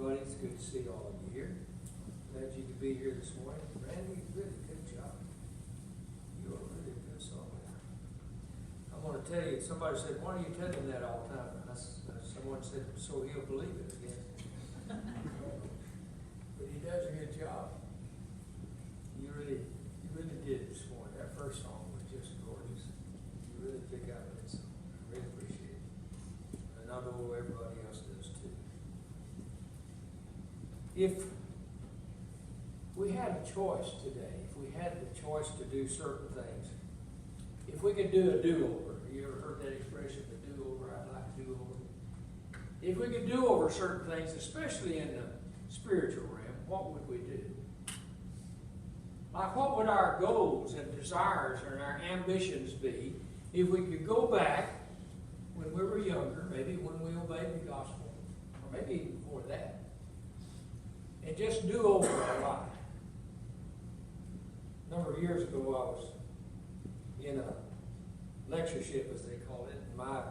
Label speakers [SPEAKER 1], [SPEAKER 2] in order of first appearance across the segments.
[SPEAKER 1] everybody. It's good to see all of you here. Glad you could be here this morning. Randy, really good job. You are really a good songwriter. I want to tell you, somebody said, why do you tell him that all the time? Someone said, so he'll believe it again. But he does a good job. You really did this morning. That first song was just gorgeous. You really pick out that song. I really appreciate it. And I know everybody else does too. If we had a choice today, if we had the choice to do certain things, if we could do a do-over, you ever heard that expression, the do-over? I'd like a do-over. If we could do over certain things, especially in the spiritual realm, what would we do? Like, what would our goals and desires and our ambitions be if we could go back when we were younger, maybe when we obeyed the gospel, or maybe even before that, and just do over our life? A number of years ago, I was in a lectureship, as they call it, and my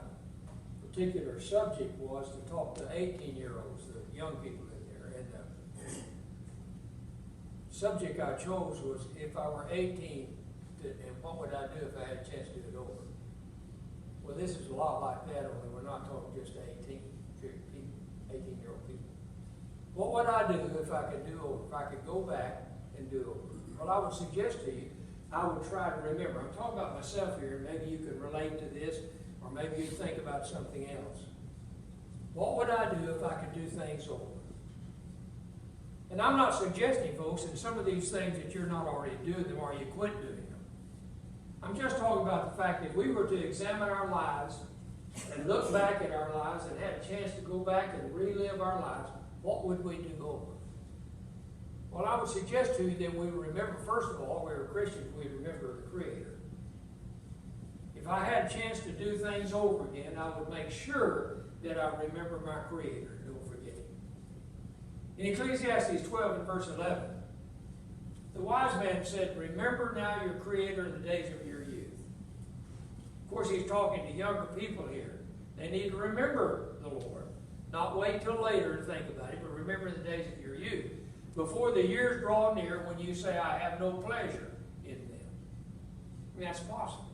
[SPEAKER 1] particular subject was to talk to 18-year-olds, the young people in there. And the subject I chose was, if I were 18, and what would I do if I had a chance to do it over? Well, this is a lot like that, only we're not talking just 18-year-old people. What would I do if I could do over, if I could go back and do over? Well, I would suggest to you, I would try to remember. I'm talking about myself here, and maybe you can relate to this, or maybe you think about something else. What would I do if I could do things over? And I'm not suggesting, folks, in some of these things that you're not already doing them or you quit doing them. I'm just talking about the fact that if we were to examine our lives and look back at our lives and had a chance to go back and relive our lives, what would we do over? Well, I would suggest to you that we remember, first of all, we were Christians, we remember the Creator. If I had a chance to do things over again, I would make sure that I remember my Creator. Don't forget Him. In Ecclesiastes 12 and verse 11, the wise man said, remember now your Creator in the days of your youth. Of course, he's talking to younger people here. They need to remember the Lord. Not wait till later to think about it, but remember the days of your youth. Before the years draw near when you say, I have no pleasure in them. I mean, that's possible.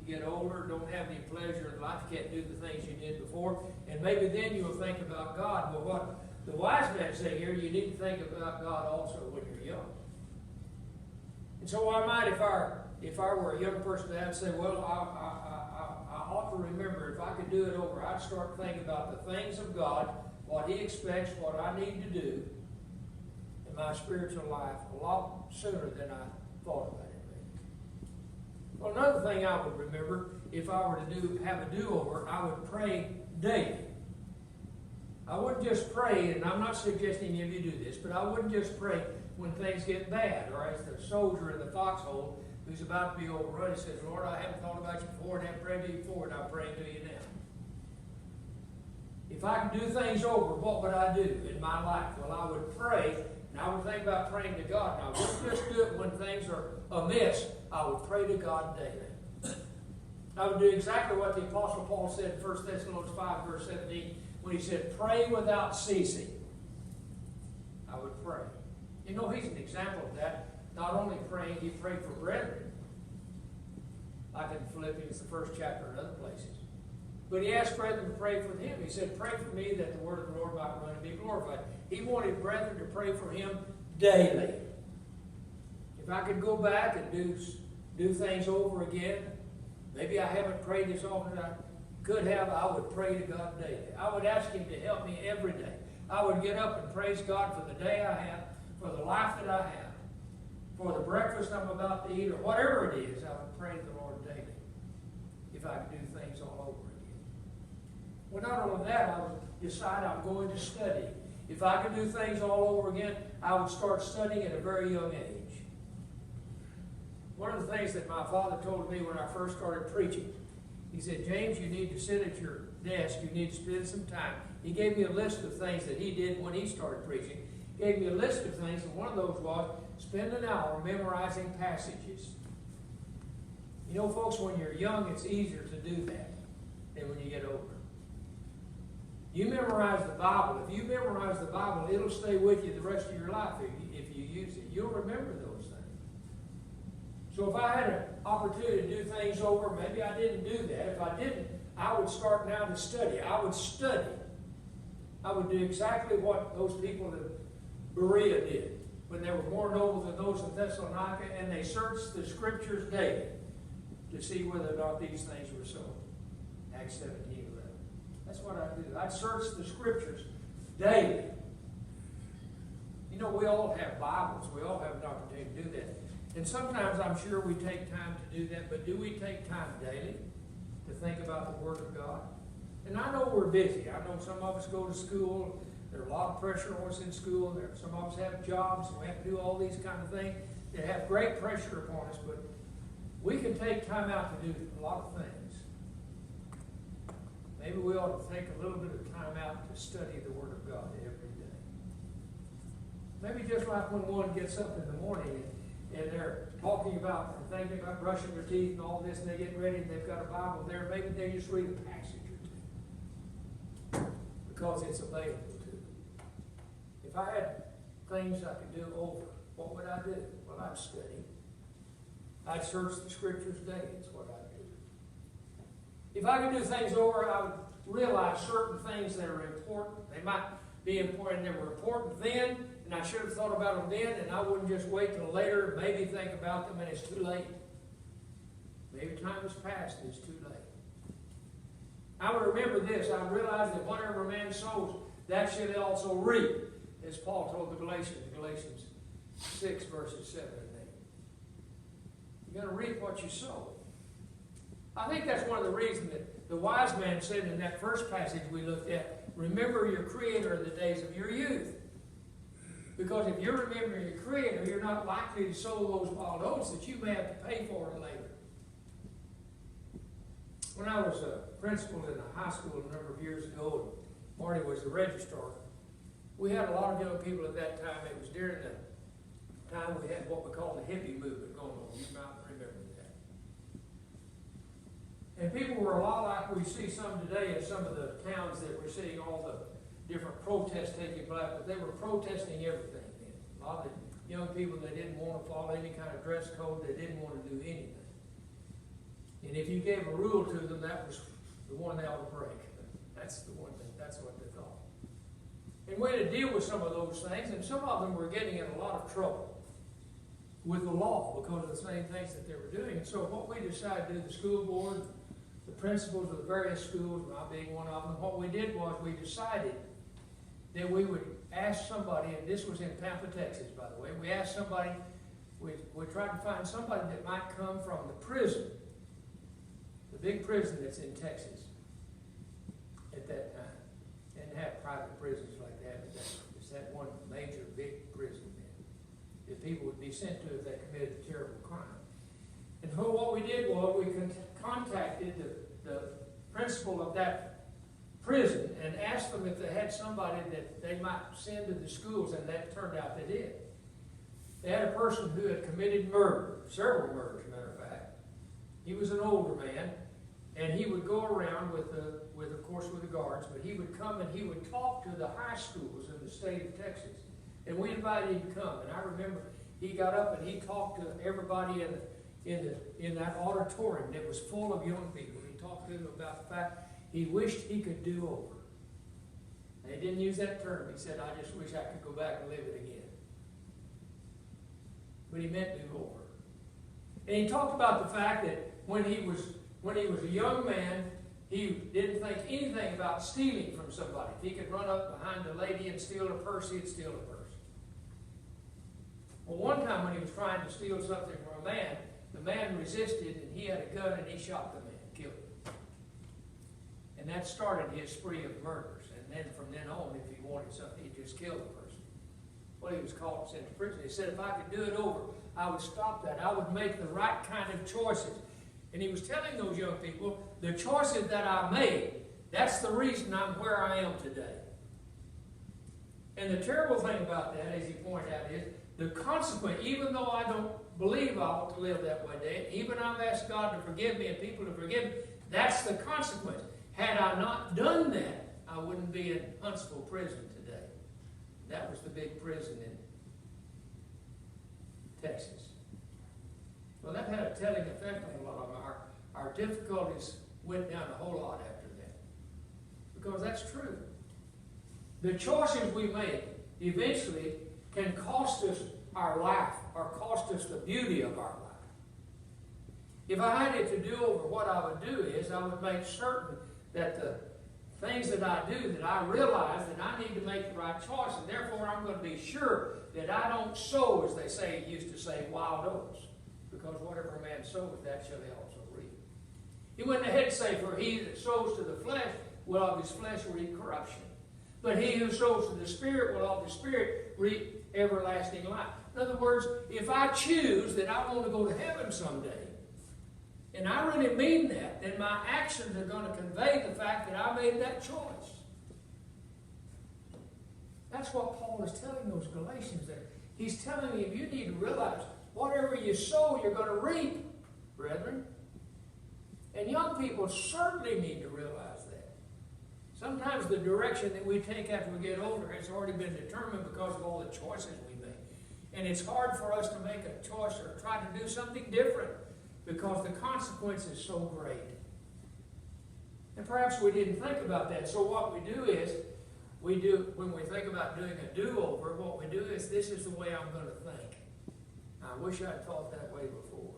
[SPEAKER 1] You get older, don't have any pleasure in life, can't do the things you did before, and maybe then you'll think about God. But what the wise men say here, you need to think about God also when you're young. And so I might, if I were a young person, I'd say, well, I ought to remember, if I could do it over, I'd start thinking about the things of God, what He expects, what I need to do in my spiritual life a lot sooner than I thought about it. Well, another thing I would remember, if I were to have a do-over, I would pray daily. I wouldn't just pray, and I'm not suggesting any of you do this, but I wouldn't just pray when things get bad, or as the soldier in the foxhole who's about to be overrun, he says, Lord, I haven't thought about you before, and haven't prayed to you before, and I'm praying to you now. If I could do things over, what would I do in my life? Well, I would pray, and I would think about praying to God. And I wouldn't just do it when things are amiss. I would pray to God daily. I would do exactly what the Apostle Paul said in 1 Thessalonians 5, verse 17, when he said, pray without ceasing. I would pray. You know, he's an example of that. Not only praying, he prayed for brethren, like in Philippians, the first chapter, and other places. But he asked brethren to pray for him. He said, pray for me that the word of the Lord might run and be glorified. He wanted brethren to pray for him daily. If I could go back and do things over again, maybe I haven't prayed as often as I could have, I would pray to God daily. I would ask Him to help me every day. I would get up and praise God for the day I have, for the life that I have, for the breakfast I'm about to eat, or whatever it is. I would pray to the Lord daily if I could do things all over again. Well, not only that, I would decide I'm going to study. If I could do things all over again, I would start studying at a very young age. One of the things that my father told me when I first started preaching, he said, James, you need to sit at your desk. You need to spend some time. He gave me a list of things that he did when he started preaching. He gave me a list of things, and one of those was spend an hour memorizing passages. You know, folks, when you're young, it's easier to do that than when you get older. You memorize the Bible. If you memorize the Bible, it'll stay with you the rest of your life if you use it. You'll remember those things. So if I had an opportunity to do things over, maybe I didn't do that. If I didn't, I would start now to study. I would study. I would do exactly what those people in Berea did when they were more noble than those in Thessalonica, and they searched the Scriptures daily to see whether or not these things were so. Acts 17:11. That's what I do. I'd search the Scriptures daily. You know, we all have Bibles. We all have an opportunity to do that. And sometimes I'm sure we take time to do that, but do we take time daily to think about the Word of God? And I know we're busy. I know some of us go to school. There's a lot of pressure on us in school. Some of us have jobs. We have to do all these kind of things that have great pressure upon us, but we can take time out to do a lot of things. Maybe we ought to take a little bit of time out to study the Word of God every day. Maybe just like when one gets up in the morning and they're talking about and thinking about brushing their teeth and all this, and they get ready and they've got a Bible there, maybe they just read a passage or two because it's available to them. If I had things I could do over, what would I do? Well, I'd study. I'd search the Scriptures daily. That's what I'd do. If I could do things over, I would realize certain things that are important. They might be important. They were important then, and I should have thought about them then, and I wouldn't just wait till later, maybe think about them, and it's too late. Maybe time has passed and it's too late. I would remember this. I realized that whatever a man sows, that shall he also reap, as Paul told the Galatians, Galatians 6, verses 7 and 8. You're going to reap what you sow. I think that's one of the reasons that the wise man said in that first passage we looked at, remember your Creator in the days of your youth. Because if you're remembering your Creator, you're not likely to sow those wild oats that you may have to pay for later. When I was a principal in a high school a number of years ago, and Marty was the registrar, we had a lot of young people at that time. It was during the time we had what we call the hippie movement going on. You might remember that. And people were a lot like we see some today in some of the towns that we're seeing all the different protests taking place, but they were protesting everything then. A lot of the young people, they didn't want to follow any kind of dress code. They didn't want to do anything. And if you gave a rule to them, that was the one they ought to break. That's the one thing. That's what they thought. And we had to deal with some of those things, and some of them were getting in a lot of trouble with the law because of the same things that they were doing. And so what we decided to do, the school board, the principals of the various schools, my being one of them, what we did was we decided that we would ask somebody, and this was in Pampa, Texas, by the way, we asked somebody, we tried to find somebody that might come from the prison, the big prison that's in Texas at that time. They didn't have private prisons like that, but it's that one major big prison that people would be sent to if they committed a terrible crime. And so what we did was we contacted the principal of that prison and asked them if they had somebody that they might send to the schools, and that turned out they did. They had a person who had committed murder, several murders, as a matter of fact. He was an older man, and he would go around with of course, with the guards, but he would come and he would talk to the high schools in the state of Texas. And we invited him to come. And I remember he got up and he talked to everybody in that auditorium that was full of young people. He talked to them about the fact he wished he could do over. And he didn't use that term. He said, I just wish I could go back and live it again. But he meant do over. And he talked about the fact that when he was a young man, he didn't think anything about stealing from somebody. If he could run up behind a lady and steal a purse, he'd steal a purse. Well, one time when he was trying to steal something from a man, the man resisted, and he had a gun, and he shot the man, killed him. And that started his spree of murders. And then from then on, if he wanted something, he'd just kill the person. Well, he was caught and sent to prison. He said, if I could do it over, I would stop that. I would make the right kind of choices. And he was telling those young people, the choices that I made, that's the reason I'm where I am today. And the terrible thing about that, as he pointed out, is the consequence, even though I don't believe I ought to live that way, Dad, even I've asked God to forgive me and people to forgive me, that's the consequence. Had I not done that, I wouldn't be in Huntsville prison today. That was the big prison in Texas. Well, that had a telling effect on a lot of them. Our difficulties went down a whole lot after that. Because that's true. The choices we make eventually can cost us our life or cost us the beauty of our life. If I had it to do over, what I would do is I would make certain that the things that I do, that I realize that I need to make the right choice, and therefore I'm going to be sure that I don't sow, as they say, used to say, wild oats. Because whatever a man sows, that shall he also reap. He went ahead and say, for he that sows to the flesh will of his flesh reap corruption. But he who sows to the Spirit will of the Spirit reap everlasting life. In other words, if I choose that I want to go to heaven someday, and I really mean that, then my actions are going to convey the fact that I made that choice. That's what Paul is telling those Galatians there. He's telling them, you need to realize, whatever you sow, you're going to reap, brethren. And young people certainly need to realize that. Sometimes the direction that we take after we get older has already been determined because of all the choices we make. And it's hard for us to make a choice or try to do something different because the consequence is so great. And perhaps we didn't think about that. So what we do is, when we think about doing a do-over, what we do is, this is the way I'm going to think. I wish I'd thought that way before.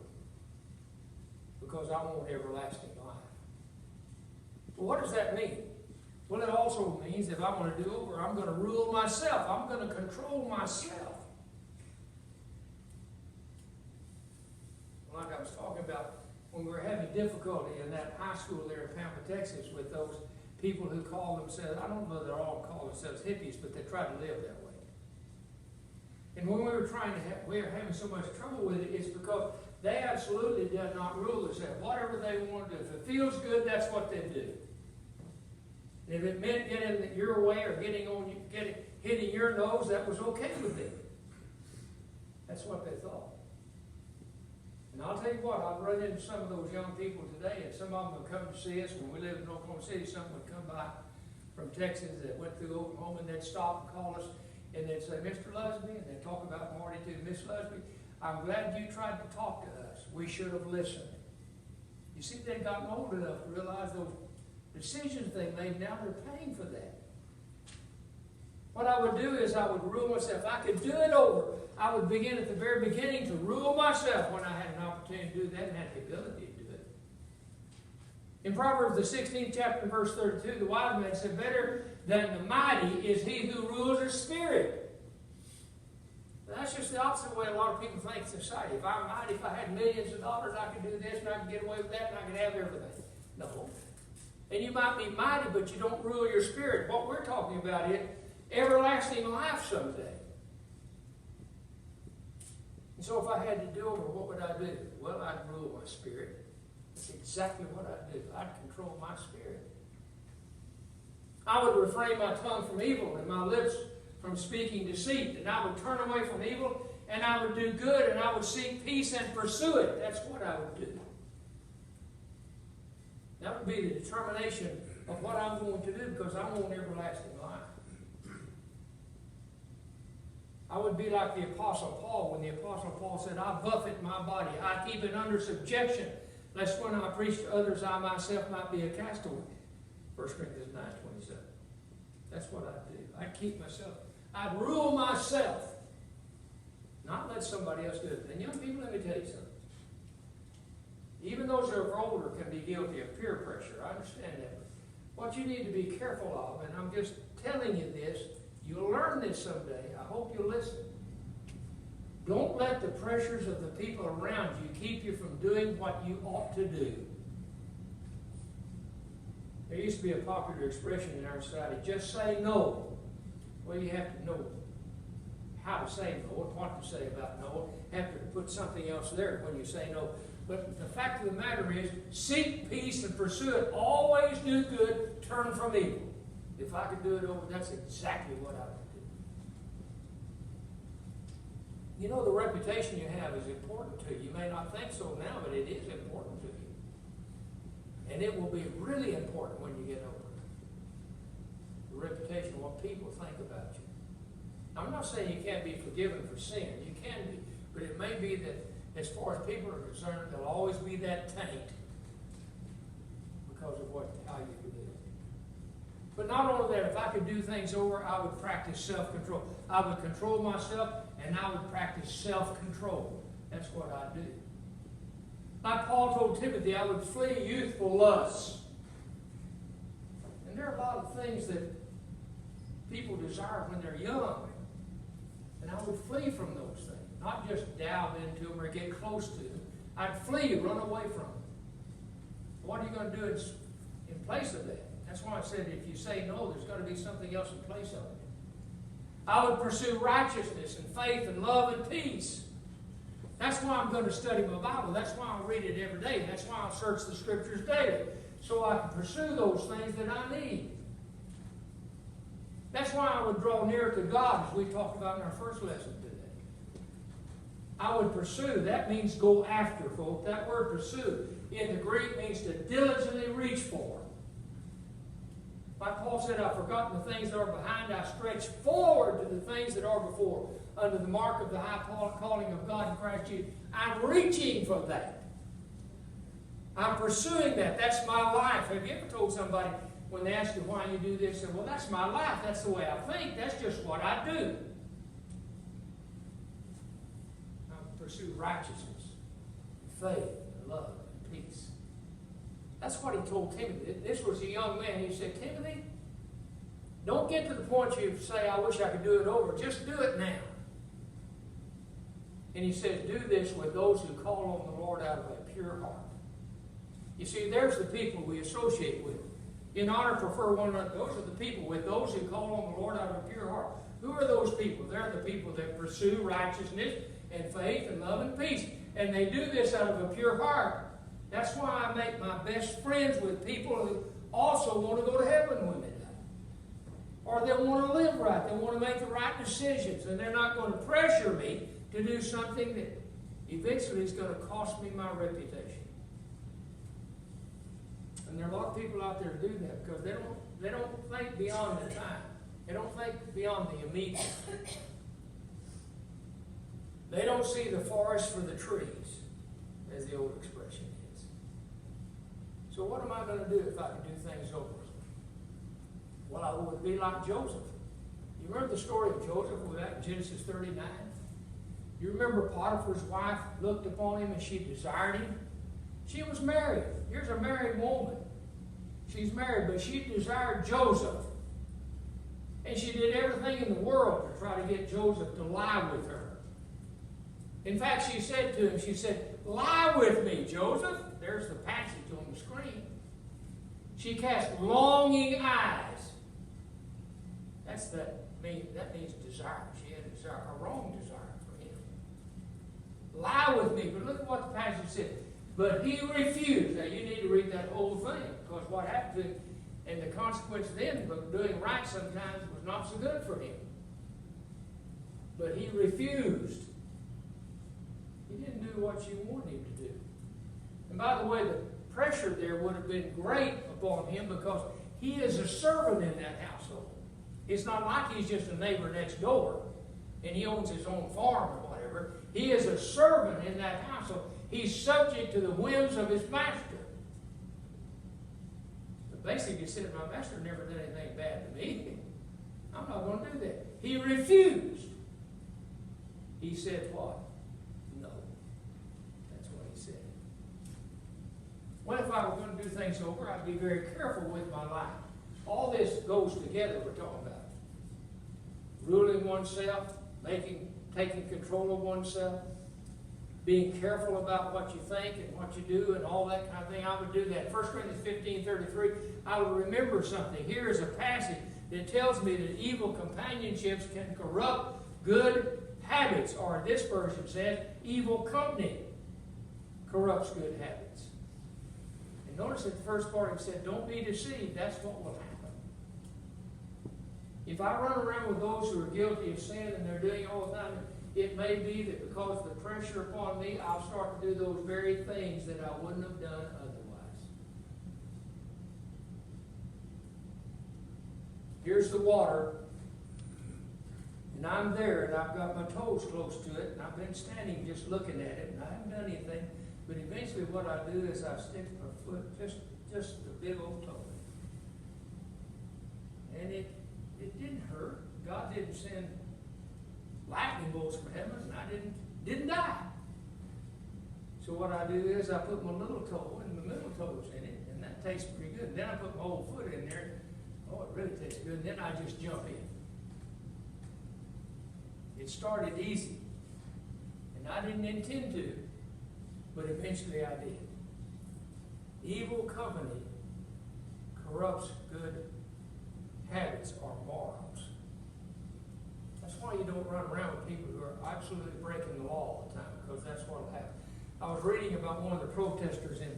[SPEAKER 1] Because I want everlasting life. Well, what does that mean? Well, it also means if I want to do over, I'm going to rule myself. I'm going to control myself. Like I was talking about when we were having difficulty in that high school there in Pampa, Texas, with those people who call themselves, I don't know if they're all call themselves hippies, but they try to live that way. And when we were we were having so much trouble with it, it's because they absolutely did not rule themselves. Whatever they want to do. If it feels good, that's what they do. And if it meant getting your way or hitting your nose, that was okay with them. That's what they thought. And I'll tell you what, I've run into some of those young people today, and some of them have come to see us. When we lived in Oklahoma City, some would come by from Texas that went through Oklahoma, and they'd stop and call us, and they'd say, Mr. Lusby, and they'd talk about Marty too. Miss Lusby, I'm glad you tried to talk to us. We should have listened. You see, they've gotten old enough to realize those decisions they made, now they're paying for that. What I would do is I would rule myself. If I could do it over, I would begin at the very beginning to rule myself when I had an opportunity to do that and had the ability to do it. In Proverbs, the 16th chapter, verse 32, the wise man said, better than the mighty is he who rules his spirit. Now, that's just the opposite way a lot of people think in society. If I'm mighty, if I had millions of dollars, I could do this and I could get away with that and I could have everything. No. And you might be mighty, but you don't rule your spirit. What we're talking about is everlasting life someday. And so if I had to do over, what would I do? Well, I'd rule my spirit. That's exactly what I'd do. I'd control my spirit. I would refrain my tongue from evil and my lips from speaking deceit. And I would turn away from evil and I would do good and I would seek peace and pursue it. That's what I would do. That would be the determination of what I'm going to do because I want everlasting life. I would be like the Apostle Paul when the Apostle Paul said, I buffet my body. I keep it under subjection, lest when I preach to others, I myself might be a castaway. 1 Corinthians 9:27. That's what I'd do. I'd keep myself. I'd rule myself. Not let somebody else do it. And young people, let me tell you something. Even those who are older can be guilty of peer pressure. I understand that. What you need to be careful of, and I'm just telling you this, you'll learn this someday. I hope you'll listen. Don't let the pressures of the people around you keep you from doing what you ought to do. There used to be a popular expression in our society, just say no. Well, you have to know how to say no and what to say about no. You have to put something else there when you say no. But the fact of the matter is, seek peace and pursue it. Always do good, turn from evil. If I could do it over, that's exactly what I would do. You know, the reputation you have is important to you. You may not think so now, but it is important to you. And it will be really important when you get older. the reputation, what people think about you. I'm not saying you can't be forgiven for sin. You can be. But it may be that as far as people are concerned, there'll always be that taint because of how you live. But not only that, if I could do things over, I would practice self-control. I would control myself, and I would practice self-control. That's what I do. Like Paul told Timothy, I would flee youthful lusts. And there are a lot of things that people desire when they're young. And I would flee from those things. Not just delve into them or get close to them. I'd flee, run away from them. What are you going to do in place of that? That's why I said if you say no, there's got to be something else in place of it. I would pursue righteousness and faith and love and peace. That's why I'm going to study my Bible. That's why I read it every day. That's why I search the Scriptures daily. So I can pursue those things that I need. That's why I would draw near to God, as we talked about in our first lesson today. I would pursue. That means go after, folks. That word pursue in the Greek means to diligently reach for. Like Paul said, I've forgotten the things that are behind. I stretch forward to the things that are before, under the mark of the high calling of God in Christ Jesus. I'm reaching for that. I'm pursuing that. That's my life. Have you ever told somebody, when they ask you why you do this, say, well, that's my life. That's the way I think. That's just what I do. I pursue righteousness, faith, love, and peace. That's what he told Timothy. This was a young man. He said, Timothy, don't get to the point you say, I wish I could do it over. Just do it now. And he says, do this with those who call on the Lord out of a pure heart. You see, there's the people we associate with. In honor, prefer one another. Those are the people with those who call on the Lord out of a pure heart. Who are those people? They're the people that pursue righteousness and faith and love and peace. And they do this out of a pure heart. That's why I make my best friends with people who also want to go to heaven with me. Or they want to live right. They want to make the right decisions. And they're not going to pressure me to do something that eventually is going to cost me my reputation. And there are a lot of people out there who do that because they don't think beyond the time. They don't think beyond the immediate. They don't see the forest for the trees, as the old expression is. So what am I going to do if I can do things over? Well, I would be like Joseph. You remember the story of Joseph back in Genesis 39? You remember Potiphar's wife looked upon him and she desired him? She was married. Here's a married woman. She's married, but she desired Joseph. And she did everything in the world to try to get Joseph to lie with her. In fact, she said to him, she said, lie with me, Joseph. There's the passage on the screen. She cast longing eyes. That means desire. She had a desire, a wrong desire for him. Lie with me. But look at what the passage said. But he refused. Now you need to read that whole thing, because what happened to him and the consequence then of doing right sometimes was not so good for him. But he refused. He didn't do what you wanted him to do. And by the way, the pressure there would have been great upon him because he is a servant in that household. It's not like he's just a neighbor next door and he owns his own farm or whatever. He is a servant in that household. He's subject to the whims of his master. But basically he said, my master never did anything bad to me. I'm not going to do that. He refused. He said what? No. That's what he said. Well, if I were going to do things over, I'd be very careful with my life. All this goes together, we're talking about. Ruling oneself, taking control of oneself, being careful about what you think and what you do and all that kind of thing. I would do that. 1 Corinthians 15:33, I would remember something. Here is a passage that tells me that evil companionships can corrupt good habits, or this version says, evil company corrupts good habits. And notice that the first part it said, don't be deceived. That's what will happen. If I run around with those who are guilty of sin and they're doing it all the time, it may be that because of the pressure upon me, I'll start to do those very things that I wouldn't have done otherwise. Here's the water. And I'm there, and I've got my toes close to it, and I've been standing just looking at it, and I haven't done anything. But eventually what I do is I stick my foot, just a big old toe. And it didn't hurt. God didn't send lightning bolts from heaven, and I didn't die. So what I do is I put my little toe, and my middle toes in it, and that tastes pretty good. And then I put my whole foot in there. Oh, it really tastes good. And then I just jump in. It started easy, and I didn't intend to, but eventually I did. Evil company corrupts good habits or morals. That's why you don't run around with people who are absolutely breaking the law all the time, because that's what will happen. I was reading about one of the protesters in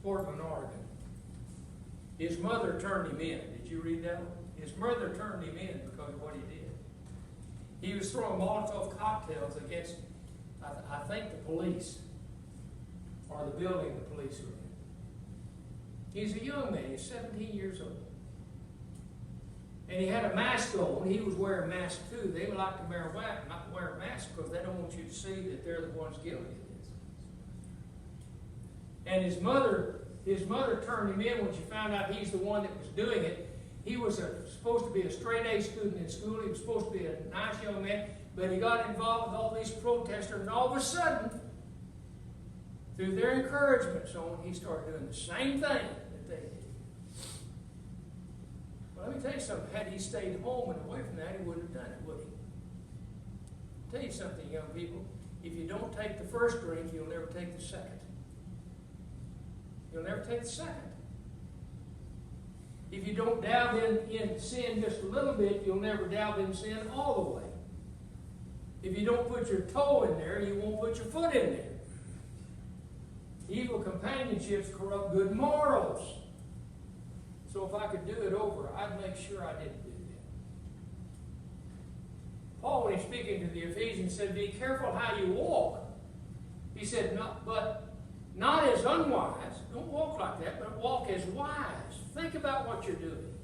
[SPEAKER 1] Portland, Oregon. His mother turned him in. Did you read that one? His mother turned him in because of what he did. He was throwing Molotov cocktails against, I think, the police, or the building the police were in. He's a young man. He's 17 years old. And he had a mask on. He was wearing a mask too. They would like to not wear a mask because they don't want you to see that they're the ones guilty of this. And his mother turned him in when she found out he's the one that was doing it. He was supposed to be a straight-A student in school. He was supposed to be a nice young man. But he got involved with all these protesters. And all of a sudden, through their encouragement, he started doing the same thing that they did. Well, let me tell you something. Had he stayed home and away from that, he wouldn't have done it, would he? I'll tell you something, young people. If you don't take the first drink, you'll never take the second. You'll never take the second. If you don't dabble in sin just a little bit, you'll never dabble in sin all the way. If you don't put your toe in there, you won't put your foot in there. Evil companionships corrupt good morals. So if I could do it over, I'd make sure I didn't do that. Paul, when he's speaking to the Ephesians, said, be careful how you walk. He said, not as unwise. Don't walk like that, but walk as wise. Think about what you're doing.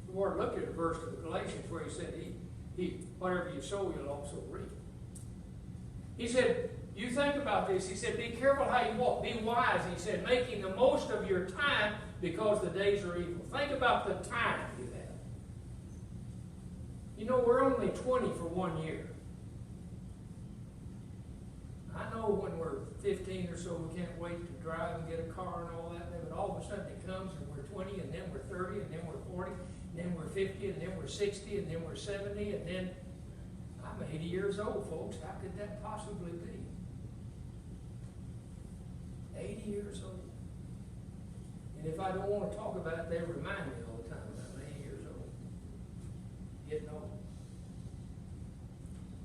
[SPEAKER 1] The Lord looked at a verse of Galatians where he said, whatever you sow, you'll also reap. He said, you think about this. He said, be careful how you walk. Be wise. He said, making the most of your time because the days are evil. Think about the time you have. You know, we're only 20 for 1 year. I know when we're 15 or so, we can't wait to drive and get a car and all that. But all of a sudden it comes and we're 20, and then we're 30, and then we're 40, and then we're 50, and then we're 60, and then we're 70, and then I'm 80 years old, folks. How could that possibly be? 80 years old. And if I don't want to talk about it, they remind me all the time that I'm 80 years old. Getting old.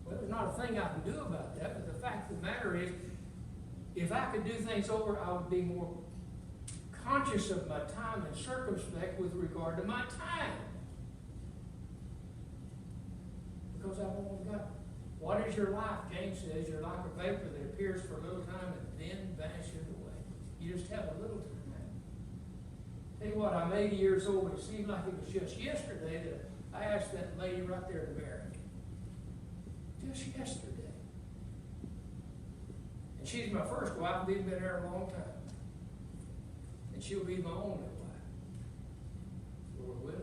[SPEAKER 1] Well, there's not a thing I can do about that, but the fact of the matter is, if I could do things over, I would be more conscious of my time and circumspect with regard to my time. Because I want God. What is your life? James says, you're like a vapor that appears for a little time and then vanishes away. You just have a little time. Tell you what, I'm 80 years old, and it seemed like it was just yesterday that I asked that lady right there to marry me. Just yesterday. And she's my first wife. We've been there a long time. And she'll be my only wife. Lord willing.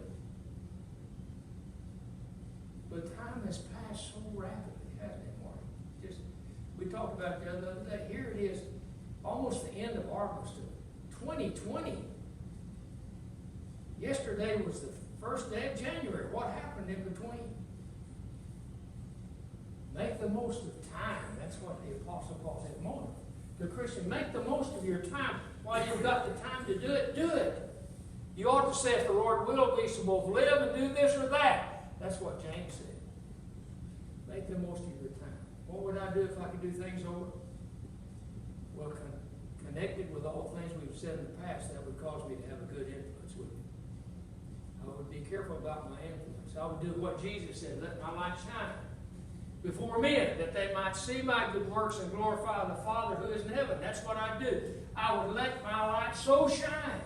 [SPEAKER 1] But time has passed so rapidly, hasn't it, Mark? We talked about it the other day. Here it is, almost the end of August of 2020. Yesterday was the first day of January. What happened in between? Make the most of time. That's what the Apostle Paul said. The Christian, make the most of your time. While you've got the time to do it, do it. You ought to say, if the Lord will, we shall both live and do this or that. That's what James said. Make the most of your time. What would I do if I could do things over? Well, connected with all things we've said in the past, that would cause me to have a good influence with you. I would be careful about my influence. I would do what Jesus said, let my light shine before men, that they might see my good works and glorify the Father who is in heaven. That's what I do. I would let my light so shine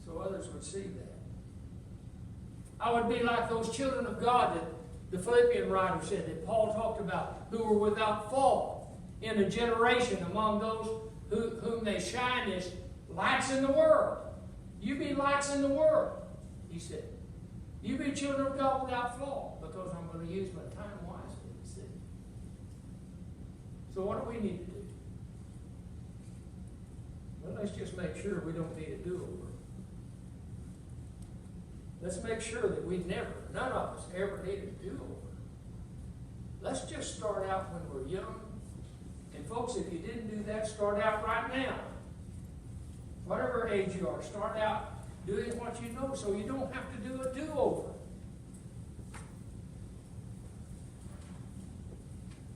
[SPEAKER 1] so others would see that. I would be like those children of God that the Philippian writer said, that Paul talked about, who were without fault in a generation among those whom they shine as lights in the world. You be lights in the world, he said. You be children of God without fault, because I'm going to use my time wisely, he said. So what do we need to do? Well, let's just make sure we don't need a do-over. Let's make sure that we never, none of us ever need a do-over. Let's just start out when we're young. And folks, if you didn't do that, start out right now. Whatever age you are, start out doing what you know so you don't have to do a do-over.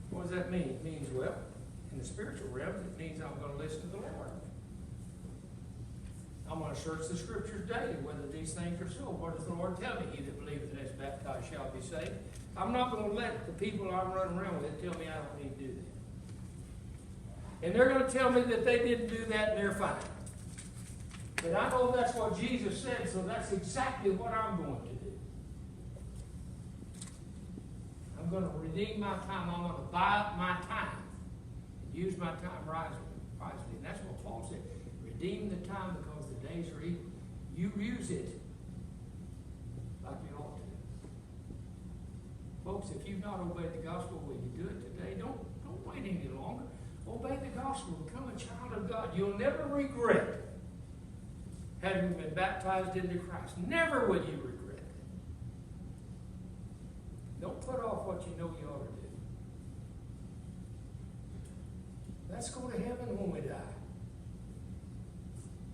[SPEAKER 1] What does that mean? It means, well, in the spiritual realm, it means I'm going to listen to the Lord. I'm going to search the Scriptures daily, whether these things are so. What does the Lord tell me? He that believeth and is baptized shall be saved. I'm not going to let the people I'm running around with tell me I don't need to do that. And they're going to tell me that they didn't do that and they're fine. But I know that's what Jesus said, so that's exactly what I'm going to do. I'm going to redeem my time. I'm going to buy up my time. Use my time wisely. And that's what Paul said. Redeem the time because the days are evil. You use it like you ought to. Folks, if you've not obeyed the gospel, will you do it today? Don't wait any longer. Obey the gospel. Become a child of God. You'll never regret having been baptized into Christ. Never will you regret it. Don't put off what you know you ought to do. Let's go to heaven when we die.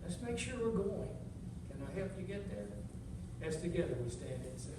[SPEAKER 1] Let's make sure we're going. Can I help you get there? As together we stand and sing.